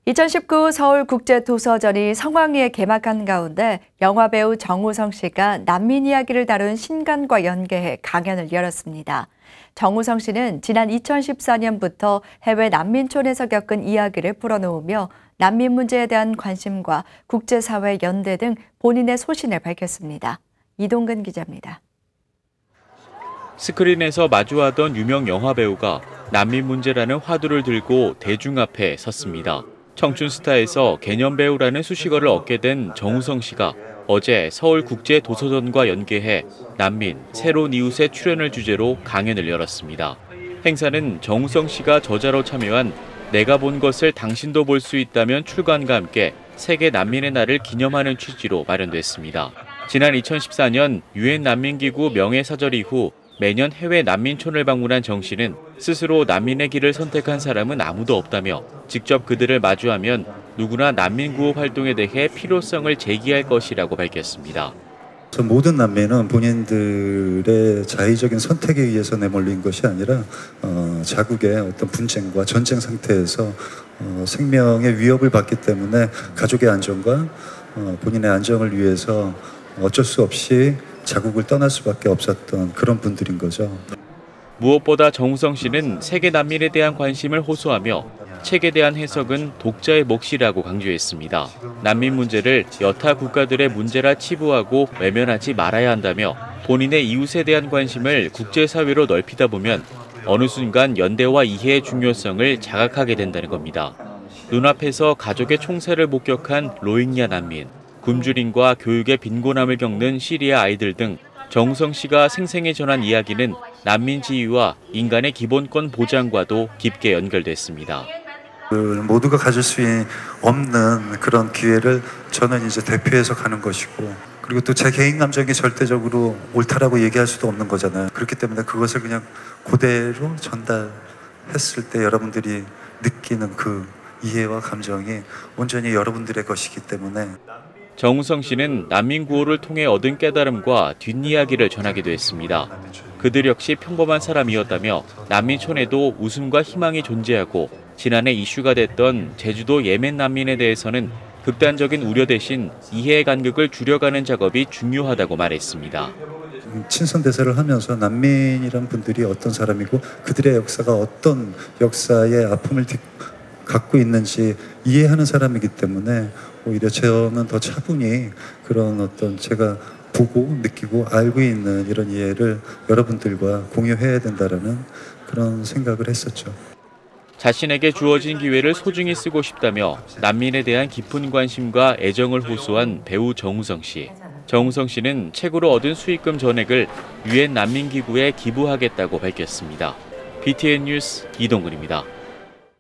2019 서울국제도서전이 성황리에 개막한 가운데 영화배우 정우성 씨가 난민 이야기를 다룬 신간과 연계해 강연을 열었습니다. 정우성 씨는 지난 2014년부터 해외 난민촌에서 겪은 이야기를 풀어놓으며 난민 문제에 대한 관심과 국제사회 연대 등 본인의 소신을 밝혔습니다. 이동근 기자입니다. 스크린에서 마주하던 유명 영화배우가 난민 문제라는 화두를 들고 대중 앞에 섰습니다. 청춘스타에서 개념배우라는 수식어를 얻게 된 정우성 씨가 어제 서울국제도서전과 연계해 난민, 새로운 이웃의 출연을 주제로 강연을 열었습니다. 행사는 정우성 씨가 저자로 참여한 내가 본 것을 당신도 볼 수 있다면 출간과 함께 세계 난민의 날을 기념하는 취지로 마련됐습니다. 지난 2014년 유엔 난민기구 명예사절 이후 매년 해외 난민촌을 방문한 정 씨는 스스로 난민의 길을 선택한 사람은 아무도 없다며 직접 그들을 마주하면 누구나 난민 구호 활동에 대해 필요성을 제기할 것이라고 밝혔습니다. 모든 난민은 본인들의 자의적인 선택에 의해서 내몰린 것이 아니라 자국의 어떤 분쟁과 전쟁 상태에서 생명의 위협을 받기 때문에 가족의 안전과 본인의 안정을 위해서 어쩔 수 없이 자국을 떠날 수밖에 없었던 그런 분들인 거죠. 무엇보다 정우성 씨는 세계 난민에 대한 관심을 호소하며 책에 대한 해석은 독자의 몫이라고 강조했습니다. 난민 문제를 여타 국가들의 문제라 치부하고 외면하지 말아야 한다며 본인의 이웃에 대한 관심을 국제사회로 넓히다 보면 어느 순간 연대와 이해의 중요성을 자각하게 된다는 겁니다. 눈앞에서 가족의 총살을 목격한 로힝야 난민, 굶주림과 교육의 빈곤함을 겪는 시리아 아이들 등 정우성 씨가 생생히 전한 이야기는 난민 지위와 인간의 기본권 보장과도 깊게 연결됐습니다. 모두가 가질 수 없는 그런 기회를 저는 이제 대표해서 가는 것이고, 그리고 또 제 개인 감정이 절대적으로 옳다라고 얘기할 수도 없는 거잖아요. 그렇기 때문에 그것을 그냥 그대로 전달했을 때 여러분들이 느끼는 그 이해와 감정이 온전히 여러분들의 것이기 때문에. 정우성 씨는 난민 구호를 통해 얻은 깨달음과 뒷이야기를 전하기도 했습니다. 그들 역시 평범한 사람이었다며 난민촌에도 웃음과 희망이 존재하고 지난해 이슈가 됐던 제주도 예멘 난민에 대해서는 극단적인 우려 대신 이해의 간극을 줄여가는 작업이 중요하다고 말했습니다. 친선 대사를 하면서 난민이란 분들이 어떤 사람이고 그들의 역사가 어떤 역사의 아픔을 갖고 있는지 이해하는 사람이기 때문에 오히려 저는 더 차분히 그런 어떤 제가 보고 느끼고 알고 있는 이런 이해를 여러분들과 공유해야 된다라는 그런 생각을 했었죠. 자신에게 주어진 기회를 소중히 쓰고 싶다며 난민에 대한 깊은 관심과 애정을 호소한 배우 정우성 씨. 정우성 씨는 책으로 얻은 수익금 전액을 유엔 난민기구에 기부하겠다고 밝혔습니다. BTN 뉴스 이동근입니다.